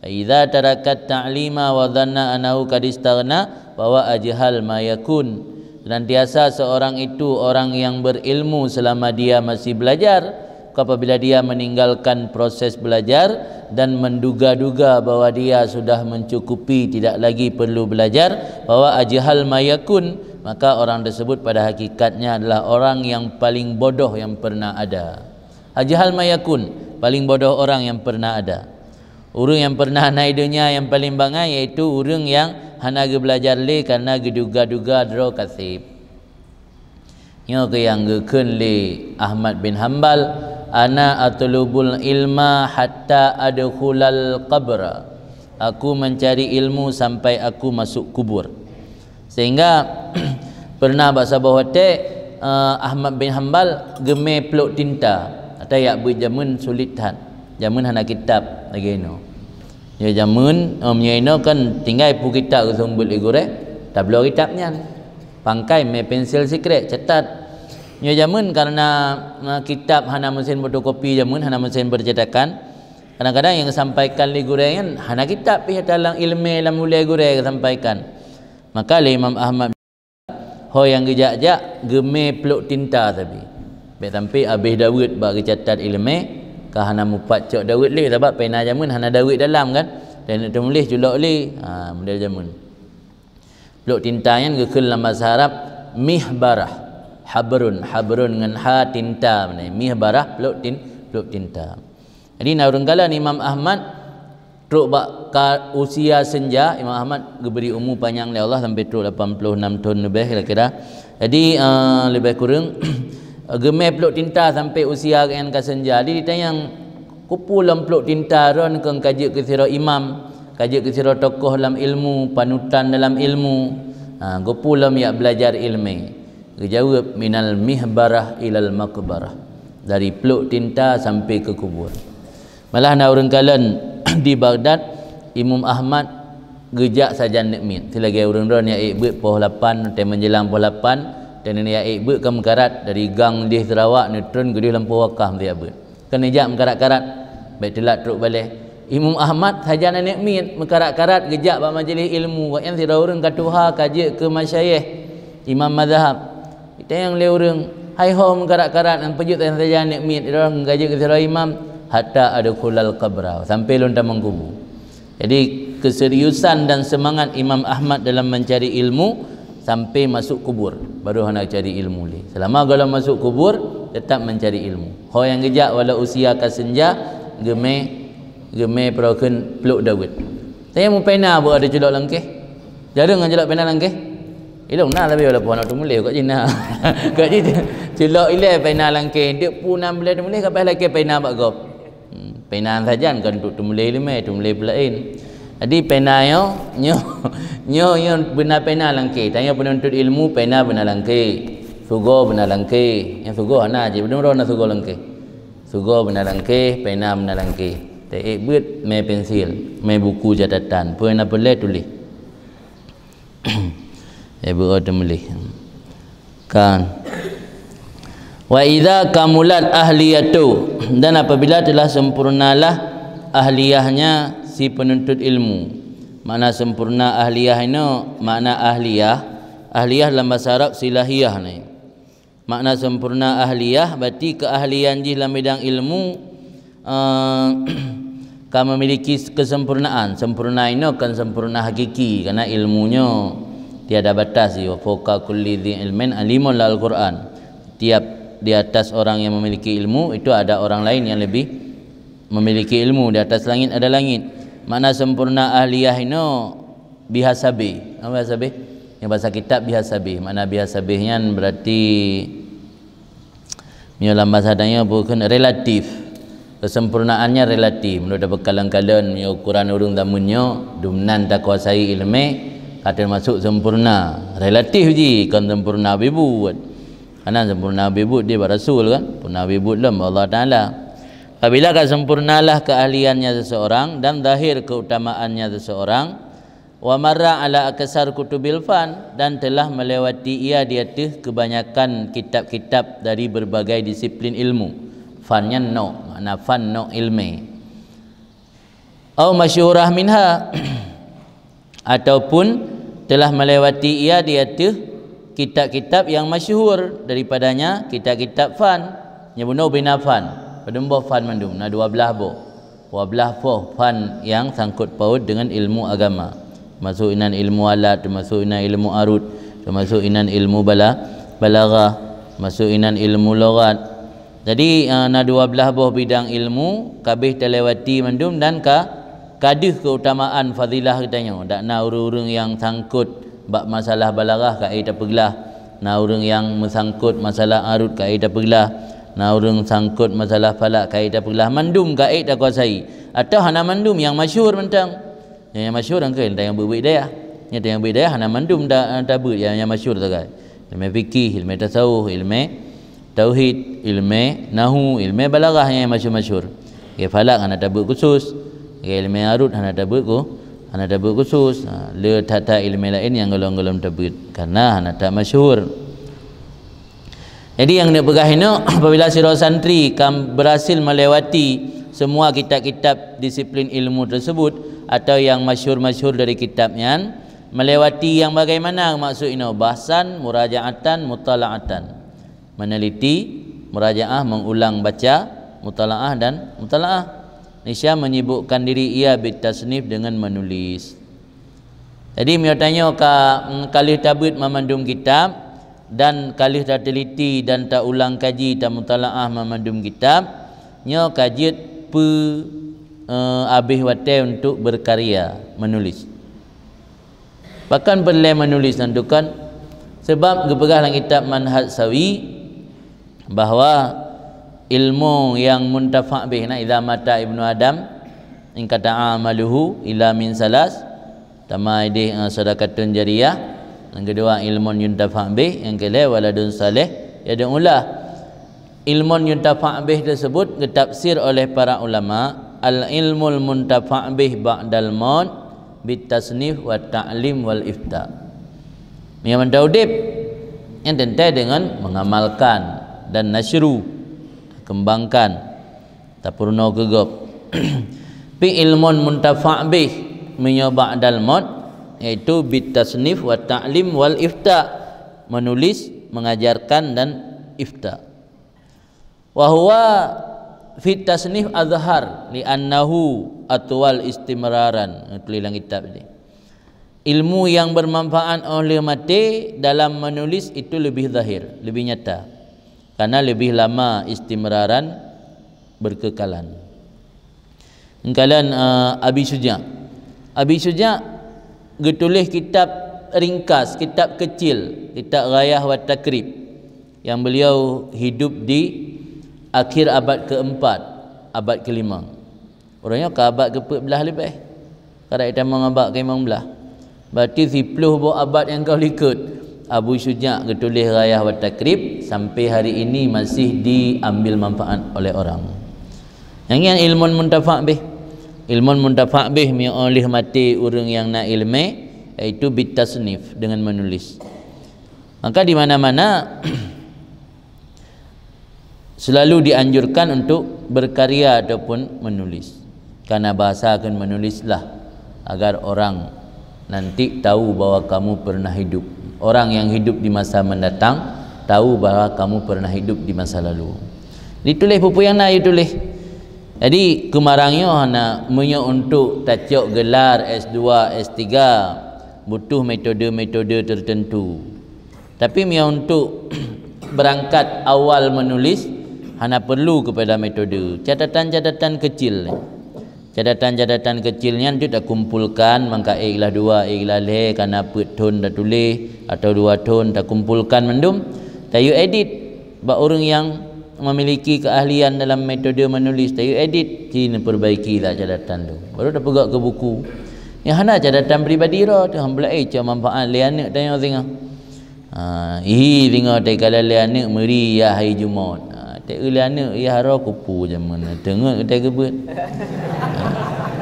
fa idza tarakat ta'lima wa dhanna annahu qad istaghna bahwa ajhal ma yakun. Senantiasa seorang itu orang yang berilmu selama dia masih belajar. Apabila dia meninggalkan proses belajar dan menduga-duga bahwa dia sudah mencukupi, tidak lagi perlu belajar, bahwa ajhal mayakun, maka orang tersebut pada hakikatnya adalah orang yang paling bodoh yang pernah ada. Ajhal mayakun, paling bodoh orang yang pernah ada. Orang yang pernah naik dunia yang paling bangai iaitu orang yang hana belajar le karena geduga-duga dro kasib. Nyo ke yang gekun le Ahmad bin Hanbal, ana atlubul ilma hatta adkhulal qabra, aku mencari ilmu sampai aku masuk kubur. Sehingga pernah bahasa bahawa Ahmad bin Hanbal geme peluk tinta atau yak berjamun sulitan jamun hana kitab lagi no. Ya jamun omnya kan tinggal pu kitab ke sumbul igore tablo kitabnya pangkai me pensil secret cetat. Ya jamun karena kitab hana mesin fotokopi, jamun hana mesin bercetakan. Kadang-kadang yang sampaikan li gurean hana kitab pi dalam ilmu dalam mulai gure sampaikan. Maka Imam Ahmad ho yang gejak-jak geme peluk tinta tapi. Baik sampai habis Daud bagi catat ilmu ka hana mupat cok Daud li sebab pena jamun hana Daud dalam kan. Dan nak tulis julok li. Model jamun. Peluk tinta yang gekul dalam bahasa Arab mihbarah. Habrun dengan ha tinta ni mihbarah peluk tinta. Jadi naurungkala Imam Ahmad truk bak usia senja, Imam Ahmad diberi umur panjang oleh Allah sampai truk 86 tahun lebih kira-kira. Jadi lebih kurang gemeh peluk tinta sampai usia yang ke senja. Jadi ditanya kupu lam peluk tinta ron ke kaji ke sira imam, kaji ke sira tokoh dalam ilmu, panutan dalam ilmu. Kupu lam ya belajar ilmu. Dijawab minal mihbarah ilal maqbarah, dari peluk tinta sampai ke kubur. Malah na orang kalen di Baghdad Imam Ahmad gejak saja nikmat. Selagi orang-orang yang ikut poh 8 dan menjelang poh 8 dan ini yang ikut ke mekarat dari gang di Sarawak ni turun ke di lampu wakaf dia ikut. Kan ejak mekarat-karat baik telat truk balik. Imam Ahmad saja nikmat mekarat-karat gejak ba majlis ilmu. Wa yang sira orang katuha kaji ke masyayikh imam mazhab. Kita yang le orang hai ho mengkarat-karat dan pejut yang saja nikmat orang gaji ke sira imam hatta adkhulal qabra, sampai lontar mengkubur. Jadi keseriusan dan semangat Imam Ahmad dalam mencari ilmu sampai masuk kubur baru hendak cari ilmu li. Selama kalau masuk kubur tetap mencari ilmu. Ho yang gejak wala usia ka senja geme perokeun peluk Daud. Saya mau pena buat ada celok langkeh. Jarang ngan celok pena langkeh. Ilong nah tapi walaupun nak tumulih kat Cina. Kat Cina celok ile pena langkeh dia pun 16 tumulih kapai lagi pena bak gop. Pena saja kan untuk tumulih pelain. Jadi pena nyo benar pena langkeh. Tanya penuntut ilmu pena benar langkeh. Sugo benar langkeh. Yang sugo ana je benar nak sugo langkeh. Sugo benar langkeh, pena benar langkeh. Tak buat me pensil, me buku catatan. Pena boleh tulis. Ibu ada melih kan Wa idza kamulat ahliyatu, dan apabila telah sempurnalah ahliyahnya si penuntut ilmu. Makna sempurna ahliyah ini, makna ahliyah dalam bahasa Arab silahiyah ni. Makna sempurna ahliyah berarti keahlian di dalam bidang ilmu kan memiliki kesempurnaan. Sempurna ini kan sempurna hakiki, kerana ilmunya tiada batas. Wa fawqa kulli dhi ilmin alimun al-Quran. Tiap di atas orang yang memiliki ilmu itu ada orang lain yang lebih memiliki ilmu. Di atas langit ada langit. Makna sempurna ahliyah ini bihasabi. Apa bihasabi? Yang bahasa kitab bihasabi. Makna bihasabihnya berarti dalam bahasa adanya bukan relatif. Kesempurnaannya relatif. Menurut bekalan-kalan ukuran urung tamunnya dumnan tak kuasai ilmu kata masuk sempurna. Relatif je kan sempurna buat. Karena sempurna bibut dia berasul kan, sempurna bibut lam Allah Taala. Apabila sempurnalah keahliannya seseorang dan zahir keutamaannya seseorang, wa marra ala aktsar kutubil fan, dan telah melewati ia di atas kebanyakan kitab-kitab dari berbagai disiplin ilmu. Fannya no, makna fan no ilmi. Au masyhurah minha ataupun telah melewati ia di atas kitab-kitab yang masyhur daripadanya, kitab-kitab fan nyebuna bina fan pedembo fan mandum na 12 fan yang sangkut paut dengan ilmu agama, masuk inan ilmu alat, masuk inan ilmu arut, masuk inan ilmu balaghah, masuk inan ilmu lughat. Jadi na 12 bidang ilmu kabeh terlewati mandum dan kadih keutamaan fadilah katanya. Dak na urang-urang yang sangkut bab masalah balaghah kai tak pergilah, na urang yang mesangkut masalah arut kai tak pergilah, na urang sangkut masalah falak kai tak pergilah, mandum kai tak kuasai, atau hana mandum yang masyhur mentang yang masyhur angkai yang berbudaya nyata yang berbudaya hana mandum dak ber yang masyhur tak. Ilmu fikih, ilmu tasawuf, ilmu tauhid, ilmu nahwu, ilmu balaghah yang masyhur-masyhur. Ke falak hana tabur khusus, ke ilmu arut hana tabur hana tabut khusus, le tata ilmu lain yang golong-golong tabut karena hana tak masyhur. Jadi yang dia pegah ini apabila sira santri berhasil melewati semua kitab-kitab disiplin ilmu tersebut atau yang masyhur-masyhur dari kitabnya, melewati yang bagaimana maksud ini? Bahasan, murajaatan, mutalaatan. Meneliti, murajaah, mengulang baca, mutalaah dan mutalaah. Nisya menyibukkan diri ia bitasnif dengan menulis. Jadi dia tanya kalih tabut memandum kitab dan kalih tak teliti dan tak ulang kaji tak mutalaah memandum kitab, nya kajiat habis wate untuk berkarya menulis. Bahkan perlu menulis tentukan sebab gepegah dalam kitab Manhaj Sawi bahawa ilmu yang muntafa' bih na idza mata ibnu adam in kata amaluhu ila min salas, tama idih sedekatun jariyah, yang kedua ilmun yuntafa' bih, yang kedua waladun saleh yad'ulah. Ilmun yuntafa' bih tersebut ditafsir oleh para ulama al ilmul muntafa' bih ba'dal maut bitasnif wa ta'lim wal ifta. Yang mendaudib yang tentu dengan mengamalkan dan nasyru, kembangkan tak purna gegap. Pi ilmun muntafa' bih min ba'dal maut, iaitu bitasnif wa ta'lim wal ifta, menulis, mengajarkan dan ifta. Wa huwa fi tasnif azhar li annahu atwal istimraran. Tulisan kitab ini. Ilmu yang bermanfaat oleh mati dalam menulis itu lebih zahir, lebih nyata, karena lebih lama istimraran, berkekalan. Kalian Abi Syuja' getulis kitab ringkas, kitab kecil, kitab Ghayah wa Takrib, yang beliau hidup di akhir abad keempat, abad kelima. Orangnya ke abad ke-14 lebih. Kadang kita mengabad ke-15. Berarti 10 abad yang kau ikut. Abu Syuja' getulis Ghayah wa Takrib sampai hari ini masih diambil manfaat oleh orang. Yang ilmun muntafa' bih. Ilmun muntafa' bih oleh mati orang yang nak ilmu, iaitu bitasnif, dengan menulis. Maka di mana-mana selalu dianjurkan untuk berkarya ataupun menulis, karena bahasa akan menulislah agar orang nanti tahu bahwa kamu pernah hidup. Orang yang hidup di masa mendatang tahu bahwa kamu pernah hidup di masa lalu. Ditulis pupu yang nak tulis. Jadi kemarangnya nak punya untuk tacok gelar S2, S3 butuh metode-metode tertentu. Tapi punya untuk berangkat awal menulis hanya perlu kepada metode. Catatan-catatan kecil. Catatan-catatan kecilnya itu dah kumpulkan, maka ikhlas 2 ikhlas le karena ton dah tulis atau 2 ton dah kumpulkan mendum. Tayu edit bak orang yang memiliki keahlian dalam metode menulis, tayu edit kini perbaikilah catatan tu. Baru dah pegak ke buku. Yang hana catatan peribadi ro tu hang belai manfaat le anak tanya tengok. Tengok tak kalau le anak meri ya hari Jumaat. Tak le anak ya hara kupu jam mana. Tengok kita gebut.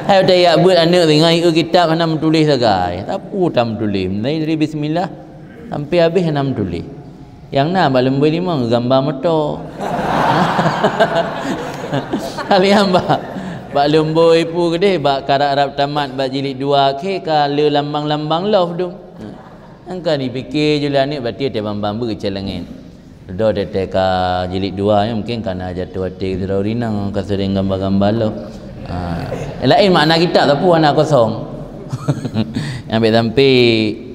Hai tak ya buat anak tengok kitab hana menulis sagai. Tak pu tam tulis. Dari bismillah sampai habis hana menulis. Yang nak bak lembu 5 gambar motor. Kalian bak lembu ipu gede bak karak Arab tamat bak jilid 2 ke kala lambang-lambang love tu. Angka ni fikir jula ni berarti ada bambang berkecelangin. Dah ada teka jilid 2 yang mungkin kerana jatuh hati kita rinang ka sering gambar-gambar love. Lain makna kita tak puan anak kosong. Ambil sampai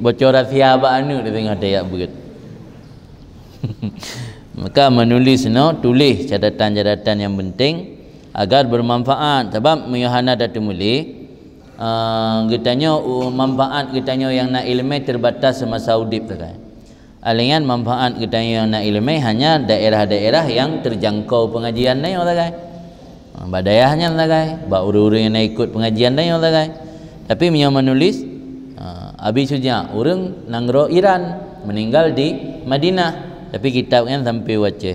bocor rahsia bak anu dia tengok dia berat. Maka menulis tulis catatan-catatan yang penting agar bermanfaat. Sebab Yohana dah temuli kitanya manfaat kitanya yang nak ilmu terbatas semasa hidup tu kan. Alian manfaat kitanya yang nak ilmu hanya daerah-daerah yang terjangkau pengajian ni orang kan. Badayahnya orang kan. Bak orang-orang yang nak ikut pengajian ni orang kan. Tapi menulis habis saja orang nangro Iran meninggal di Madinah. Tapi kitabnya sampai baca.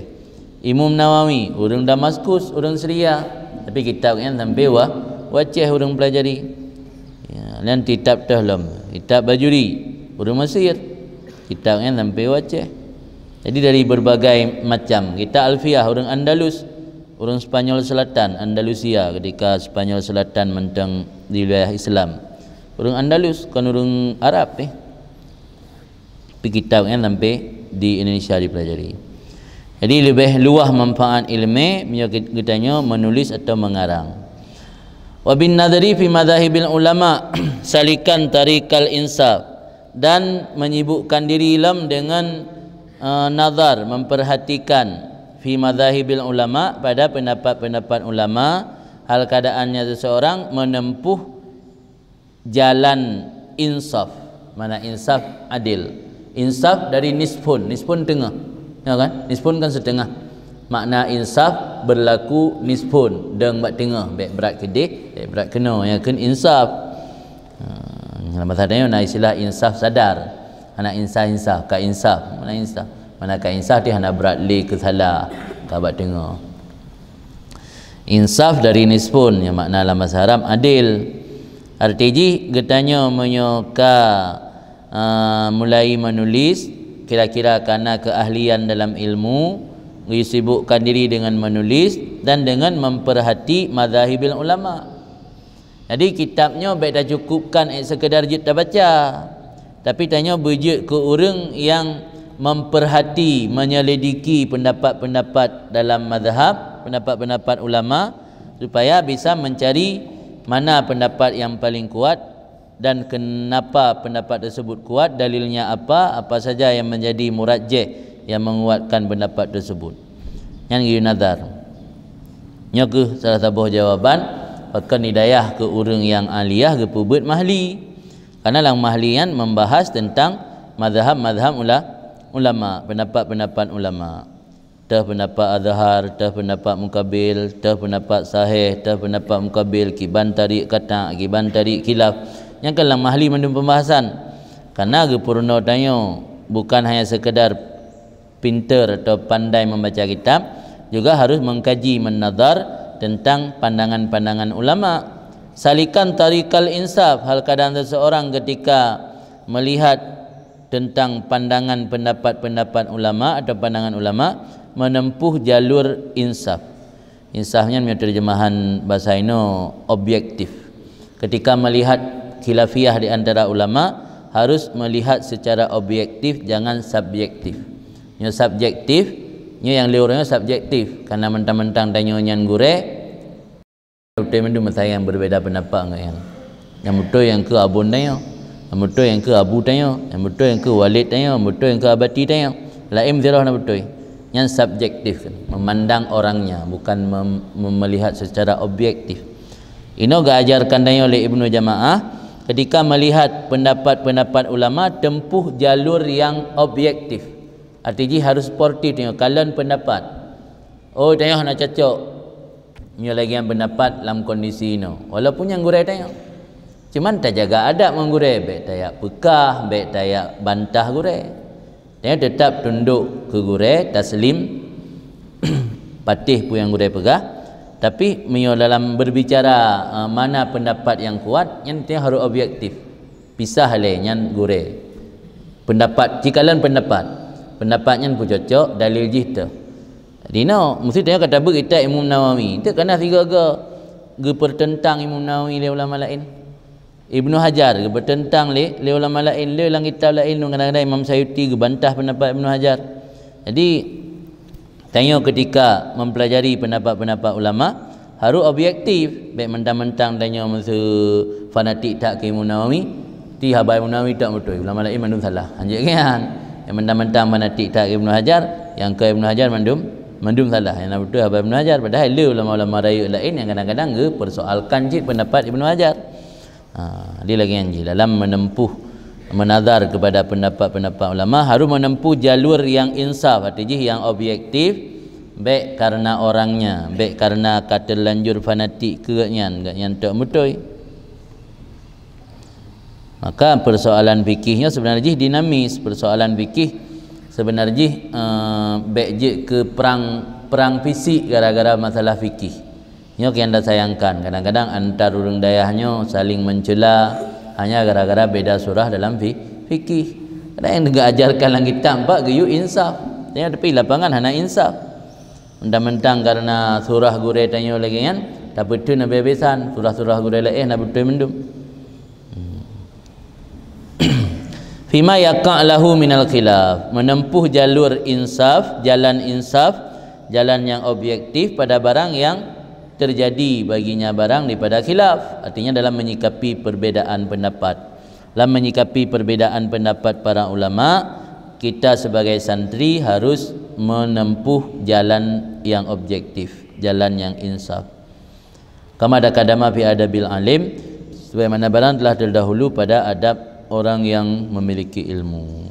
Imam Nawawi orang Damaskus, orang Syria, tapi kitabnya sampai baca orang pelajari. Ya, dan kitab Tahlam, kitab Bajuri, orang Mesir, kitabnya sampai baca. Jadi dari berbagai macam. Kitab Alfiah orang Andalus, orang Spanyol Selatan, Andalusia ketika Spanyol Selatan mentang di wilayah Islam. Orang Andalus kan orang Arab Tapi kitabnya sampai di Indonesia dipelajari. Jadi lebih luas manfaat ilmu kitanya menulis atau mengarang. Wa bin nadri fi madhahibil ulama salikan tarikal insaf, dan menyibukkan diri ilm dengan nazar, memperhatikan fi madhahibil ulama pada pendapat-pendapat ulama, hal keadaannya seseorang menempuh jalan insaf. Mana insaf adil. Insaf dari nisfun tengah, ya kan? Nisfun kan setengah. Makna insaf berlaku nisfun deng bak tengah, baik berat kedih, baik berat kena, ya kan insaf. Dalam bahasa dia ada istilah insaf sadar. Anak insaf ka insaf, mana insaf? Mana ka insaf dia hana berat le ke salah, ka bak tengah. Insaf dari nisfun, yang makna dalam bahasa Arab adil. Artinya getanya menyoka mulai menulis kira-kira karena keahlian dalam ilmu, disibukkan diri dengan menulis dan dengan memperhati mazhabil ulama. Jadi kitabnya baik dah cukupkan sekedar jut dah baca, tapi tanya berjut ke orang yang memperhati, menyelidiki pendapat-pendapat dalam mazhab, pendapat-pendapat ulama, supaya bisa mencari mana pendapat yang paling kuat dan kenapa pendapat tersebut kuat, dalilnya apa saja yang menjadi murajjih yang menguatkan pendapat tersebut. Yang nazar. Nya ke salah satu jawaban akan hidayah ke orang yang aliyah ke pubut mahli. Karena lang mahlian membahas tentang mazhab-mazhab ulama, pendapat-pendapat ulama. Tah pendapat azhar, tah pendapat mukabil, tah pendapat sahih, tah pendapat mukabil, kiban tarik kata, kiban tarik khilaf. Yang kalau mahli mendung pembahasan, karena gepurno tanya bukan hanya sekedar pintar atau pandai membaca kitab, juga harus mengkaji, menazar tentang pandangan-pandangan ulama. Salikan tarikal insaf, hal keadaan seseorang ketika melihat tentang pandangan pendapat-pendapat ulama atau pandangan ulama, menempuh jalur insaf. Insafnya terjemahan bahasa Ino objektif. Ketika melihat khilafiyah di antara ulama harus melihat secara objektif, jangan subjektif. Yang subjektif, yang liurnya subjektif. Karena mentang-mentang tanya nyan gure, betul mendung saya yang berbeda pendapat dengan yang betul yang ke abun tanya, yang betul yang ke abu tanya, yang betul yang ke walid tanya, yang betul yang ke abati tanya. Lain zirah na betul. Yang subjektif, memandang orangnya, bukan melihat secara objektif. Ini diajarkan oleh Ibnu Jamaah ketika melihat pendapat-pendapat ulama, tempuh jalur yang objektif. Artinya harus sportif tengok kalian pendapat. Oh tengok nak cocok. Ini lagi yang pendapat dalam kondisi ini. Walaupun yang gurai tengok. Cuman tak jaga adab menggurai, baik tayak pekah, baik tayak bantah gurai. Dia tetap tunduk ke gurai, taslim, patih pun yang gurai pegah. Tapi dalam berbicara mana pendapat yang kuat, yang harus objektif. Pisah le yang gurai. Pendapat, jikalan pendapatnya pun cocok, dalil jihta. Jadi mesti tengok kata kita Imam Nawawi. Itu kena tiga ke pertentang Imam Nawawi le ulama lain. Ibnu Hajar ke bertentang le ulama lain, le ulang kitab lain, kadang-kadang Imam Sayuti ke bantah pendapat Ibnu Hajar. Jadi tengok ketika mempelajari pendapat-pendapat ulama harus objektif, baik mentang-mentang tengok masa fanatik tak ke Imam Nawawi, ti habai Imam Nawawi tak betul, ulama lain mandum salah. Anjek kan? Yang mentang-mentang fanatik tak ke Ibnu Hajar, yang ke Ibnu Hajar mandum salah. Yang nak betul habai Ibnu Hajar, padahal le ulama-ulama raya lain yang kadang-kadang ke persoalkan je pendapat Ibnu Hajar. Dia lagi yang dalam menempuh menazar kepada pendapat-pendapat ulama harus menempuh jalur yang insaf, artinya yang objektif, baik karena orangnya, baik karena kata lanjur fanatik ke yang tak betul. Maka persoalan fikihnya sebenarnya dinamis. Persoalan fikih sebenarnya baik je ke perang fisik gara-gara masalah fikih. Ini yang anda sayangkan, kadang-kadang antar urang dayahnya saling mencela hanya gara-gara beda surah dalam fikih. Kadang yang enggak ajarkan langit tampak geyu insaf. Tapi lapangan hana insaf. Mentang-mentang karena surah gure tanya lagi kan, tak betul nak bebesan, surah-surah gure lain nak betul mendum. Fima yaqa' lahu minal khilaf, menempuh jalur insaf, jalan yang objektif pada barang yang terjadi baginya barang daripada khilaf. Artinya dalam menyikapi perbedaan pendapat. Dalam menyikapi perbedaan pendapat para ulama, kita sebagai santri harus menempuh jalan yang objektif, jalan yang insaf. Kama kadama fi adabil alim, sebagaimana barang telah terdahulu pada adab orang yang memiliki ilmu.